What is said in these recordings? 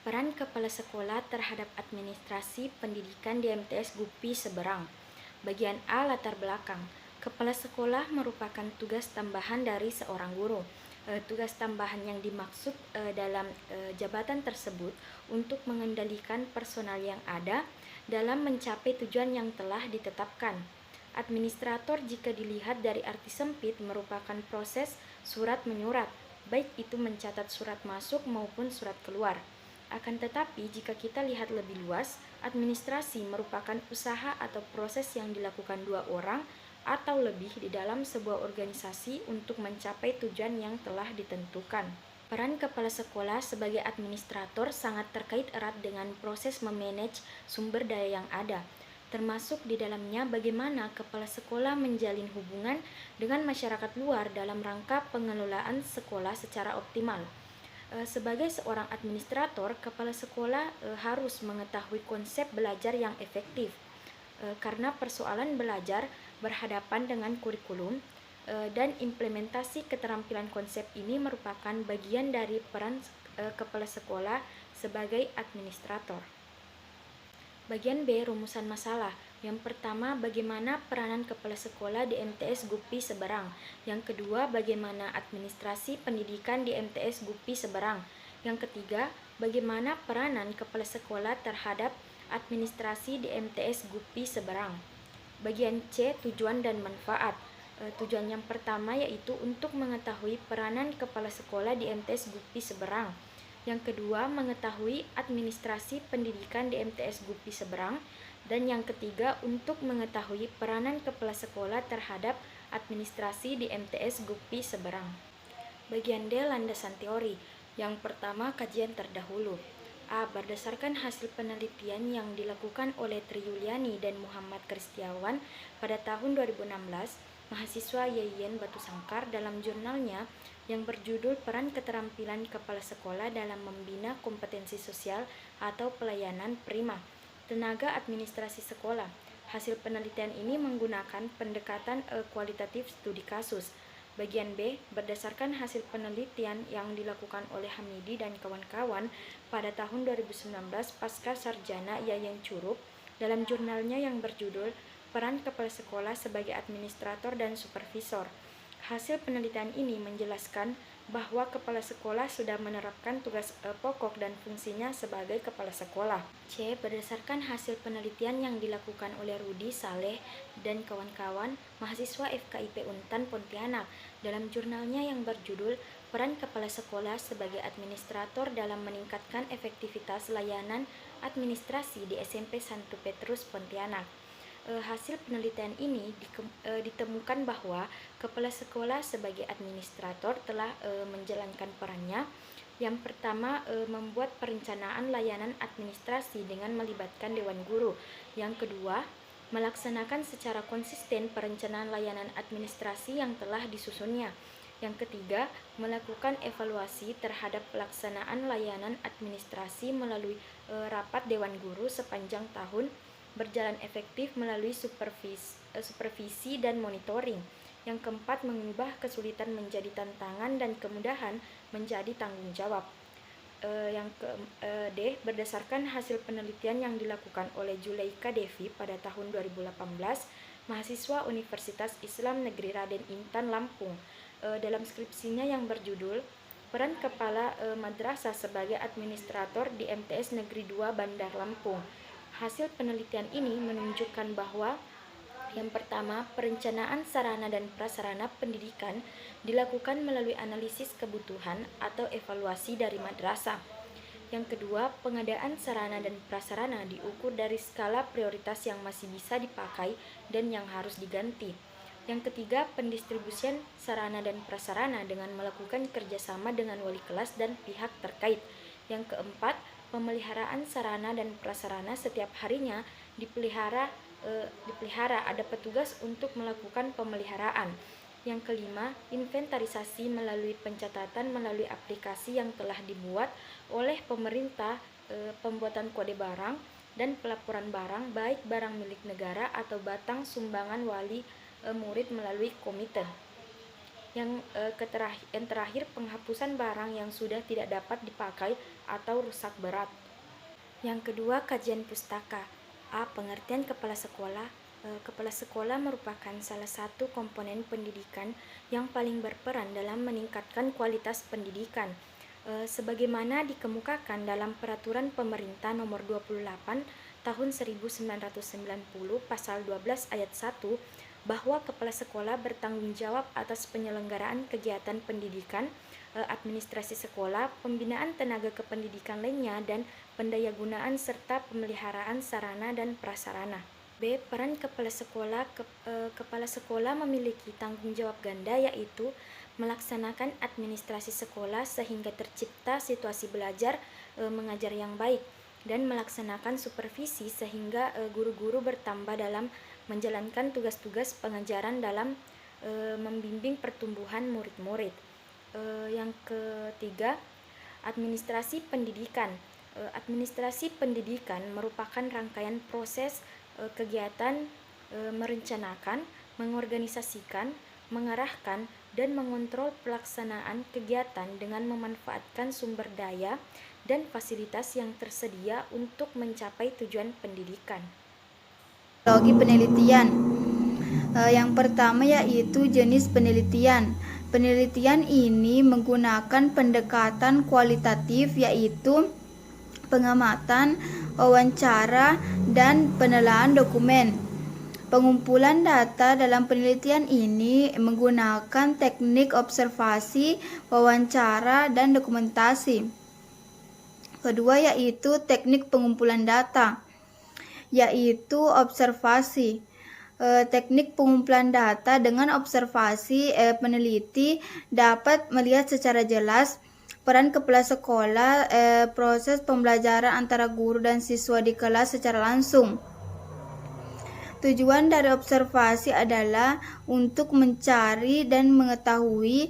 Peran kepala sekolah terhadap administrasi pendidikan di MTS Gupi Seberang. Bagian A, latar belakang. Kepala sekolah merupakan tugas tambahan dari seorang guru. Tugas tambahan yang dimaksud dalam jabatan tersebut untuk mengendalikan personal yang ada dalam mencapai tujuan yang telah ditetapkan. Administrator jika dilihat dari arti sempit merupakan proses surat menyurat, baik itu mencatat surat masuk maupun surat keluar. Akan tetapi, jika kita lihat lebih luas, administrasi merupakan usaha atau proses yang dilakukan dua orang atau lebih di dalam sebuah organisasi untuk mencapai tujuan yang telah ditentukan. Peran kepala sekolah sebagai administrator sangat terkait erat dengan proses memanage sumber daya yang ada, termasuk di dalamnya bagaimana kepala sekolah menjalin hubungan dengan masyarakat luar dalam rangka pengelolaan sekolah secara optimal. Sebagai seorang administrator, kepala sekolah harus mengetahui konsep belajar yang efektif, karena persoalan belajar berhadapan dengan kurikulum, dan implementasi keterampilan konsep ini merupakan bagian dari peran kepala sekolah sebagai administrator. Bagian B, rumusan masalah. Yang pertama, bagaimana peranan kepala sekolah di MTS Gupi Seberang. Yang kedua, bagaimana administrasi pendidikan di MTS Gupi Seberang. Yang ketiga, bagaimana peranan kepala sekolah terhadap administrasi di MTS Gupi Seberang. Bagian C, tujuan dan manfaat. Tujuan yang pertama yaitu untuk mengetahui peranan kepala sekolah di MTS Gupi Seberang. Yang kedua, mengetahui administrasi pendidikan di MTS Gupi Seberang. Dan yang ketiga, untuk mengetahui peranan kepala sekolah terhadap administrasi di MTS Gupi Seberang. Bagian D, landasan teori. Yang pertama, kajian terdahulu. A. Berdasarkan hasil penelitian yang dilakukan oleh Tri Yuliani dan Muhammad Kristiawan pada tahun 2016, mahasiswa YIN Batu Sangkar dalam jurnalnya yang berjudul Peran Keterampilan Kepala Sekolah dalam Membina Kompetensi Sosial atau Pelayanan Prima Tenaga Administrasi Sekolah. Hasil penelitian ini menggunakan pendekatan kualitatif studi kasus. Bagian B, berdasarkan hasil penelitian yang dilakukan oleh Hamidi dan kawan-kawan pada tahun 2019 pasca sarjana Yayan Curup dalam jurnalnya yang berjudul Peran Kepala Sekolah sebagai Administrator dan Supervisor. Hasil penelitian ini menjelaskan bahwa kepala sekolah sudah menerapkan tugas pokok dan fungsinya sebagai kepala sekolah. C. Berdasarkan hasil penelitian yang dilakukan oleh Rudi Saleh dan kawan-kawan, mahasiswa FKIP Untan Pontianak dalam jurnalnya yang berjudul Peran Kepala Sekolah sebagai Administrator dalam Meningkatkan Efektivitas Layanan Administrasi di SMP Santo Petrus Pontianak. Hasil penelitian ini ditemukan bahwa kepala sekolah sebagai administrator telah menjalankan perannya. Yang pertama, membuat perencanaan layanan administrasi dengan melibatkan Dewan Guru. Yang kedua, melaksanakan secara konsisten perencanaan layanan administrasi yang telah disusunnya. Yang ketiga, melakukan evaluasi terhadap pelaksanaan layanan administrasi melalui rapat Dewan Guru sepanjang tahun, berjalan efektif melalui supervisi dan monitoring. Yang keempat, mengubah kesulitan menjadi tantangan dan kemudahan menjadi tanggung jawab. D. Berdasarkan hasil penelitian yang dilakukan oleh Juleika Devi pada tahun 2018, mahasiswa Universitas Islam Negeri Raden Intan Lampung, dalam skripsinya yang berjudul Peran Kepala Madrasah sebagai Administrator di MTS Negeri 2 Bandar Lampung. Hasil penelitian ini menunjukkan bahwa yang pertama, perencanaan sarana dan prasarana pendidikan dilakukan melalui analisis kebutuhan atau evaluasi dari madrasah. Yang kedua, pengadaan sarana dan prasarana diukur dari skala prioritas yang masih bisa dipakai dan yang harus diganti. Yang ketiga, pendistribusian sarana dan prasarana dengan melakukan kerjasama dengan wali kelas dan pihak terkait. Yang keempat, pemeliharaan sarana dan prasarana setiap harinya dipelihara, ada petugas untuk melakukan pemeliharaan. Yang kelima, inventarisasi melalui pencatatan melalui aplikasi yang telah dibuat oleh pemerintah, pembuatan kode barang dan pelaporan barang baik barang milik negara atau batang sumbangan wali murid melalui komite. Yang terakhir, penghapusan barang yang sudah tidak dapat dipakai atau rusak berat. Yang kedua, kajian pustaka. A. Pengertian kepala sekolah. Kepala sekolah merupakan salah satu komponen pendidikan yang paling berperan dalam meningkatkan kualitas pendidikan. Sebagaimana dikemukakan dalam Peraturan Pemerintah Nomor 28 Tahun 1990 Pasal 12 Ayat 1, bahwa kepala sekolah bertanggung jawab atas penyelenggaraan kegiatan pendidikan, administrasi sekolah, pembinaan tenaga kependidikan lainnya, dan pendayagunaan serta pemeliharaan sarana dan prasarana. B. Peran kepala sekolah. Kepala sekolah memiliki tanggung jawab ganda, yaitu melaksanakan administrasi sekolah sehingga tercipta situasi belajar mengajar yang baik, dan melaksanakan supervisi sehingga guru-guru bertambah dalam menjalankan tugas-tugas pengajaran dalam membimbing pertumbuhan murid-murid. Yang ketiga, administrasi pendidikan. Administrasi pendidikan merupakan rangkaian proses kegiatan merencanakan, mengorganisasikan, mengarahkan, dan mengontrol pelaksanaan kegiatan dengan memanfaatkan sumber daya dan fasilitas yang tersedia untuk mencapai tujuan pendidikan. Metodologi penelitian. Yang pertama yaitu jenis penelitian. Penelitian ini menggunakan pendekatan kualitatif, yaitu pengamatan, wawancara, dan penelaahan dokumen. Pengumpulan data dalam penelitian ini menggunakan teknik observasi, wawancara, dan dokumentasi. Kedua yaitu teknik pengumpulan data, yaitu observasi. Teknik pengumpulan data dengan observasi, peneliti dapat melihat secara jelas peran kepala sekolah, proses pembelajaran antara guru dan siswa di kelas secara langsung. Tujuan dari observasi adalah untuk mencari dan mengetahui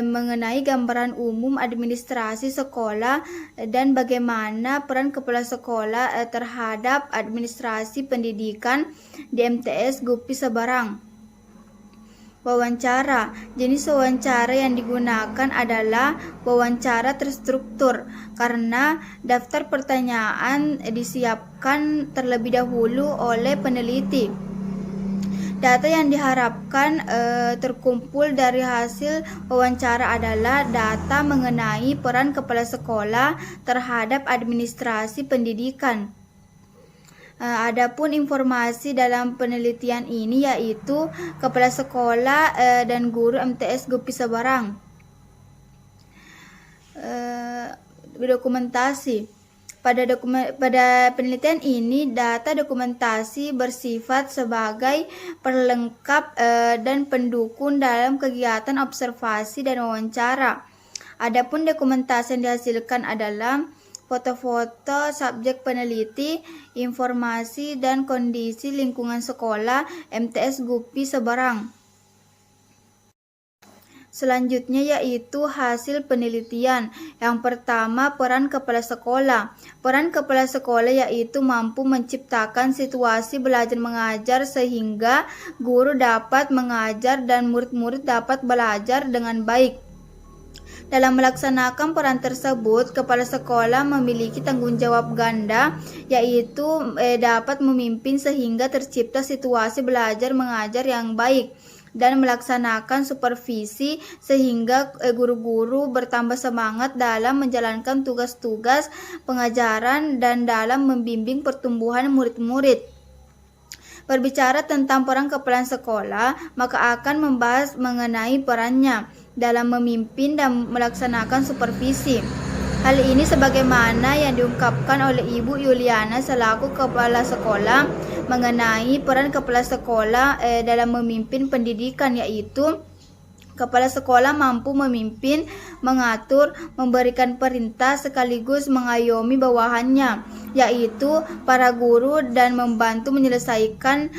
mengenai gambaran umum administrasi sekolah dan bagaimana peran kepala sekolah terhadap administrasi pendidikan di MTS Gupi Seberang. Wawancara. Jenis wawancara yang digunakan adalah wawancara terstruktur, karena daftar pertanyaan disiapkan terlebih dahulu oleh peneliti. Data yang diharapkan terkumpul dari hasil wawancara adalah data mengenai peran kepala sekolah terhadap administrasi pendidikan. Adapun informasi dalam penelitian ini yaitu kepala sekolah dan guru MTS Gupi Seberang. Dokumentasi. Pada penelitian ini, data dokumentasi bersifat sebagai pelengkap dan pendukung dalam kegiatan observasi dan wawancara. Adapun dokumentasi yang dihasilkan adalah foto-foto subjek peneliti, informasi dan kondisi lingkungan sekolah MTS Gupi Seberang. Selanjutnya yaitu hasil penelitian. Yang pertama, peran kepala sekolah. Peran kepala sekolah yaitu mampu menciptakan situasi belajar mengajar sehingga guru dapat mengajar dan murid-murid dapat belajar dengan baik. Dalam melaksanakan peran tersebut, kepala sekolah memiliki tanggung jawab ganda, yaitu dapat memimpin sehingga tercipta situasi belajar mengajar yang baik, dan melaksanakan supervisi sehingga guru-guru bertambah semangat dalam menjalankan tugas-tugas pengajaran dan dalam membimbing pertumbuhan murid-murid. Berbicara tentang peran kepala sekolah, maka akan membahas mengenai perannya dalam memimpin dan melaksanakan supervisi. Hal ini sebagaimana yang diungkapkan oleh Ibu Yuliana selaku kepala sekolah mengenai peran kepala sekolah dalam memimpin pendidikan, yaitu kepala sekolah mampu memimpin, mengatur, memberikan perintah sekaligus mengayomi bawahannya, yaitu para guru, dan membantu menyelesaikan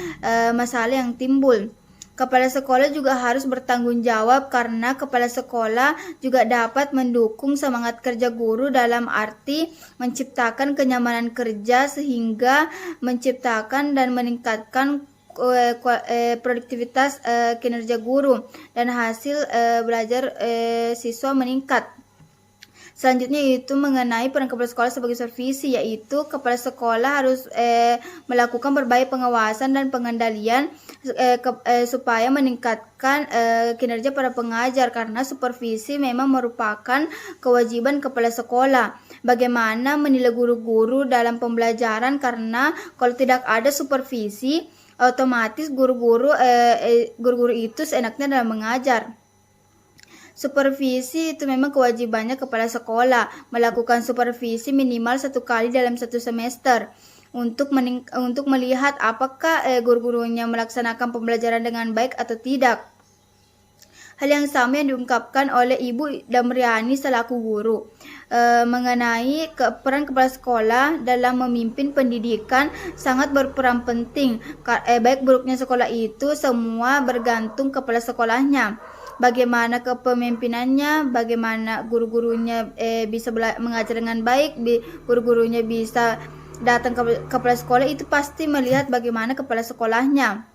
masalah yang timbul. Kepala sekolah juga harus bertanggung jawab karena kepala sekolah juga dapat mendukung semangat kerja guru dalam arti menciptakan kenyamanan kerja sehingga menciptakan dan meningkatkan produktivitas kinerja guru dan hasil belajar siswa meningkat. Selanjutnya itu mengenai peran kepala sekolah sebagai supervisi, yaitu kepala sekolah harus melakukan berbagai pengawasan dan pengendalian supaya meningkatkan kinerja para pengajar, karena supervisi memang merupakan kewajiban kepala sekolah. Bagaimana menilai guru-guru dalam pembelajaran, karena kalau tidak ada supervisi otomatis guru-guru itu seenaknya dalam mengajar. Supervisi itu memang kewajibannya kepala sekolah melakukan supervisi minimal 1 kali dalam 1 semester untuk melihat apakah guru-gurunya melaksanakan pembelajaran dengan baik atau tidak. Hal yang sama yang diungkapkan oleh Ibu Damriani selaku guru mengenai peran kepala sekolah dalam memimpin pendidikan sangat berperan penting. Baik buruknya sekolah itu semua bergantung kepala sekolahnya. Bagaimana kepemimpinannya, bagaimana guru-gurunya bisa mengajar dengan baik, guru-gurunya bisa datang ke kepala sekolah, itu pasti melihat bagaimana kepala sekolahnya.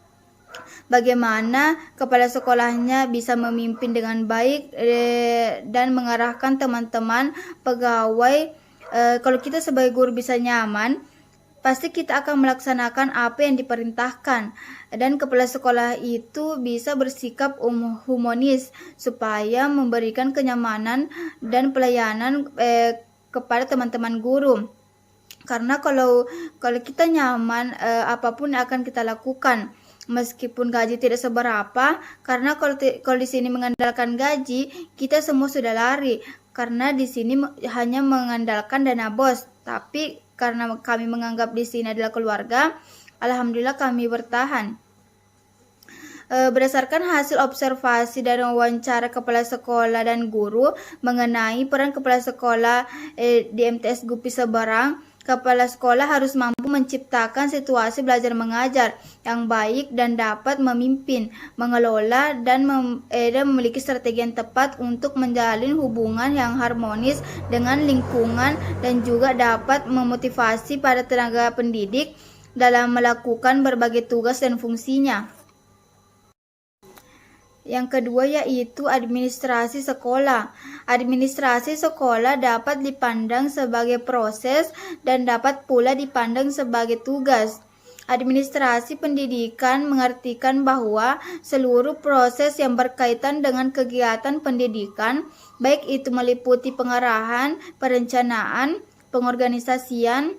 Bagaimana kepala sekolahnya bisa memimpin dengan baik dan mengarahkan teman-teman pegawai. Kalau kita sebagai guru bisa nyaman, pasti kita akan melaksanakan apa yang diperintahkan, dan kepala sekolah itu bisa bersikap humanis supaya memberikan kenyamanan dan pelayanan kepada teman-teman guru. Karena kalau kita nyaman, apapun akan kita lakukan meskipun gaji tidak seberapa, karena kalau di sini mengandalkan gaji, kita semua sudah lari, karena di sini hanya mengandalkan dana bos. Tapi karena kami menganggap di sini adalah keluarga, alhamdulillah kami bertahan. Berdasarkan hasil observasi dan wawancara kepala sekolah dan guru mengenai peran kepala sekolah di MTS Gupi Seberang, kepala sekolah harus mampu menciptakan situasi belajar mengajar yang baik dan dapat memimpin, mengelola, dan memiliki strategi yang tepat untuk menjalin hubungan yang harmonis dengan lingkungan, dan juga dapat memotivasi para tenaga pendidik dalam melakukan berbagai tugas dan fungsinya. Yang kedua yaitu administrasi sekolah. Administrasi sekolah dapat dipandang sebagai proses dan dapat pula dipandang sebagai tugas. Administrasi pendidikan mengartikan bahwa seluruh proses yang berkaitan dengan kegiatan pendidikan, baik itu meliputi pengarahan, perencanaan, pengorganisasian,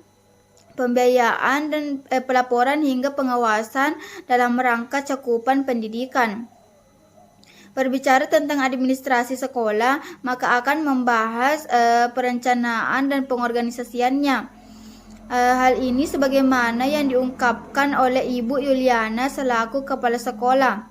pembiayaan, dan pelaporan hingga pengawasan dalam rangka cakupan pendidikan. Berbicara tentang administrasi sekolah, maka akan membahas perencanaan dan pengorganisasiannya. Hal ini sebagaimana yang diungkapkan oleh Ibu Yuliana selaku kepala sekolah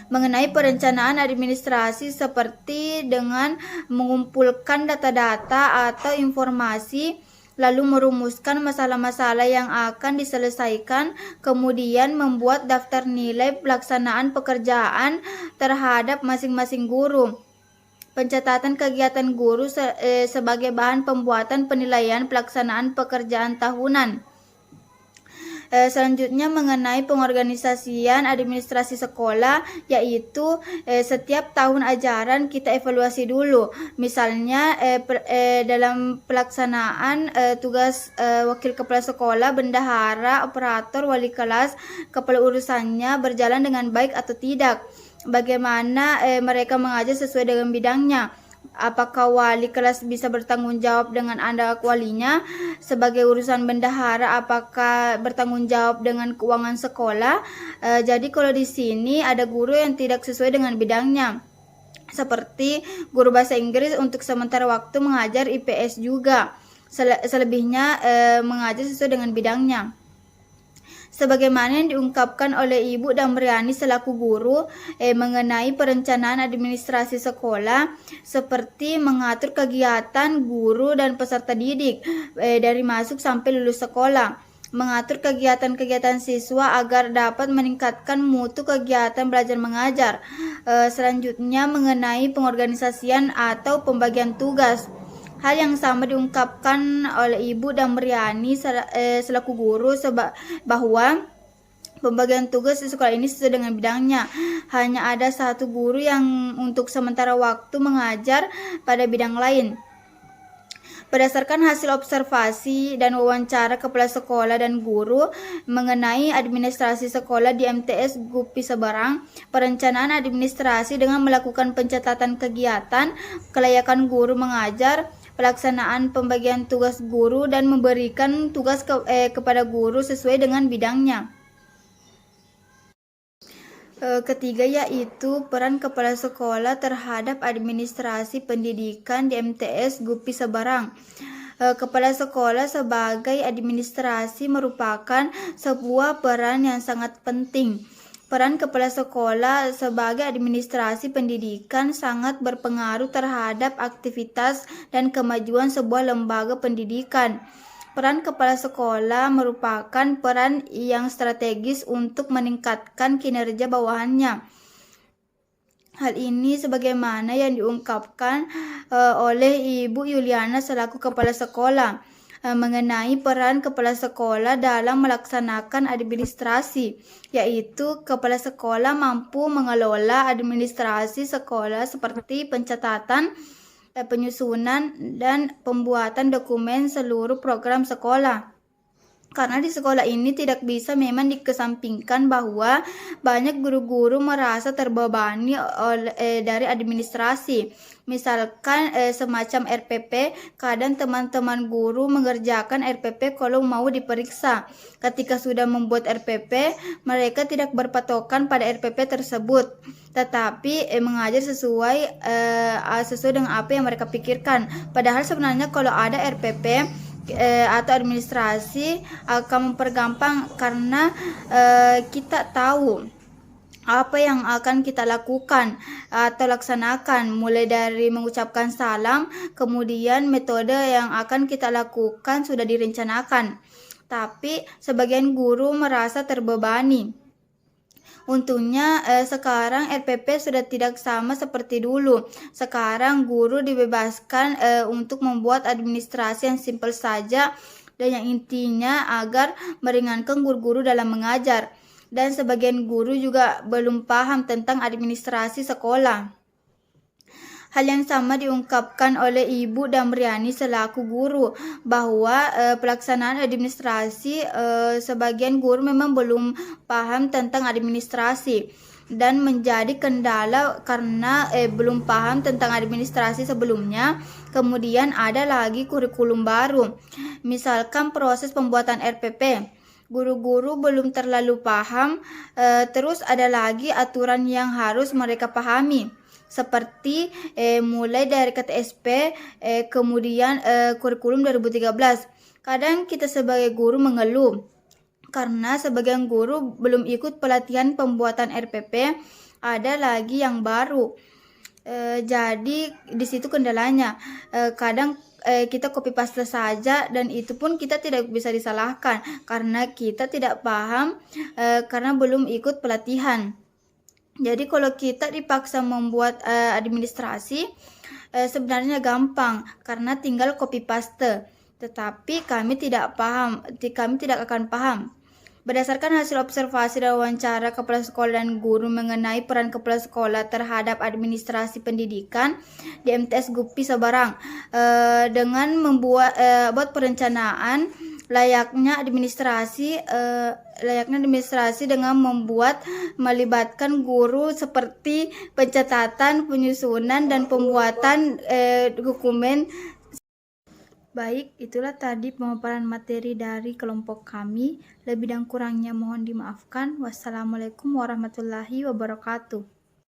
mengenai perencanaan administrasi, seperti dengan mengumpulkan data-data atau informasi, lalu merumuskan masalah-masalah yang akan diselesaikan, kemudian membuat daftar nilai pelaksanaan pekerjaan terhadap masing-masing guru. Pencatatan kegiatan guru sebagai bahan pembuatan penilaian pelaksanaan pekerjaan tahunan. Selanjutnya mengenai pengorganisasian administrasi sekolah, yaitu setiap tahun ajaran kita evaluasi dulu. Misalnya dalam pelaksanaan tugas wakil kepala sekolah, bendahara, operator, wali kelas, kepala urusannya berjalan dengan baik atau tidak. Bagaimana mereka mengajar sesuai dengan bidangnya. Apakah wali kelas bisa bertanggung jawab dengan anak walinya? Sebagai urusan bendahara, apakah bertanggung jawab dengan keuangan sekolah? Jadi kalau di sini ada guru yang tidak sesuai dengan bidangnya, seperti guru bahasa Inggris untuk sementara waktu mengajar IPS juga. Selebihnya mengajar sesuai dengan bidangnya. Sebagaimana yang diungkapkan oleh Ibu Damriani selaku guru mengenai perencanaan administrasi sekolah, seperti mengatur kegiatan guru dan peserta didik dari masuk sampai lulus sekolah, mengatur kegiatan-kegiatan siswa agar dapat meningkatkan mutu kegiatan belajar mengajar. Selanjutnya mengenai pengorganisasian atau pembagian tugas. Hal yang sama diungkapkan oleh Ibu Damriani selaku guru bahwa Pembagian tugas di sekolah ini sesuai dengan bidangnya. Hanya ada satu guru yang untuk sementara waktu mengajar pada bidang lain. Berdasarkan hasil observasi dan wawancara kepala sekolah dan guru mengenai administrasi sekolah di MTS Gupi Seberang, perencanaan administrasi dengan melakukan pencatatan kegiatan, kelayakan guru mengajar, pelaksanaan pembagian tugas guru dan memberikan tugas kepada guru sesuai dengan bidangnya. Ketiga yaitu peran kepala sekolah terhadap administrasi pendidikan di MTS Gupi Seberang. Kepala sekolah sebagai administrasi merupakan sebuah peran yang sangat penting. Peran kepala sekolah sebagai administrasi pendidikan sangat berpengaruh terhadap aktivitas dan kemajuan sebuah lembaga pendidikan. Peran kepala sekolah merupakan peran yang strategis untuk meningkatkan kinerja bawahannya. Hal ini sebagaimana yang diungkapkan oleh Ibu Yuliana selaku kepala sekolah mengenai peran kepala sekolah dalam melaksanakan administrasi, yaitu kepala sekolah mampu mengelola administrasi sekolah seperti pencatatan, penyusunan, dan pembuatan dokumen seluruh program sekolah. Karena di sekolah ini tidak bisa memang dikesampingkan bahwa banyak guru-guru merasa terbebani dari administrasi. Misalkan semacam RPP, kadang teman-teman guru mengerjakan RPP kalau mau diperiksa. Ketika sudah membuat RPP, mereka tidak berpatokan pada RPP tersebut, tetapi mengajar sesuai dengan apa yang mereka pikirkan. Padahal sebenarnya kalau ada RPP atau administrasi akan mempergampang karena kita tahu apa yang akan kita lakukan atau laksanakan, mulai dari mengucapkan salam, kemudian metode yang akan kita lakukan sudah direncanakan. Tapi sebagian guru merasa terbebani. Untungnya sekarang RPP sudah tidak sama seperti dulu. Sekarang guru dibebaskan untuk membuat administrasi yang simpel saja dan yang intinya agar meringankan guru-guru dalam mengajar. Dan sebagian guru juga belum paham tentang administrasi sekolah. Hal yang sama diungkapkan oleh Ibu Damriani selaku guru, bahwa pelaksanaan administrasi sebagian guru memang belum paham tentang administrasi dan menjadi kendala karena belum paham tentang administrasi sebelumnya. Kemudian ada lagi kurikulum baru, misalkan proses pembuatan RPP. Guru-guru belum terlalu paham, terus ada lagi aturan yang harus mereka pahami, seperti mulai dari KTSP, kemudian kurikulum 2013. Kadang kita sebagai guru mengeluh karena sebagian guru belum ikut pelatihan pembuatan RPP, ada lagi yang baru. Jadi di situ kendalanya. Kadang kita copy paste saja dan itu pun kita tidak bisa disalahkan karena kita tidak paham karena belum ikut pelatihan. Jadi kalau kita dipaksa membuat administrasi sebenarnya gampang karena tinggal copy paste, tetapi kami tidak akan paham. Berdasarkan hasil observasi dan wawancara kepala sekolah dan guru mengenai peran kepala sekolah terhadap administrasi pendidikan di MTS Gupi Seberang, dengan membuat perencanaan layaknya administrasi dengan melibatkan guru seperti pencatatan, penyusunan, dan pembuatan dokumen. Baik, itulah tadi pemaparan materi dari kelompok kami. Lebih dan kurangnya mohon dimaafkan. Wassalamualaikum warahmatullahi wabarakatuh.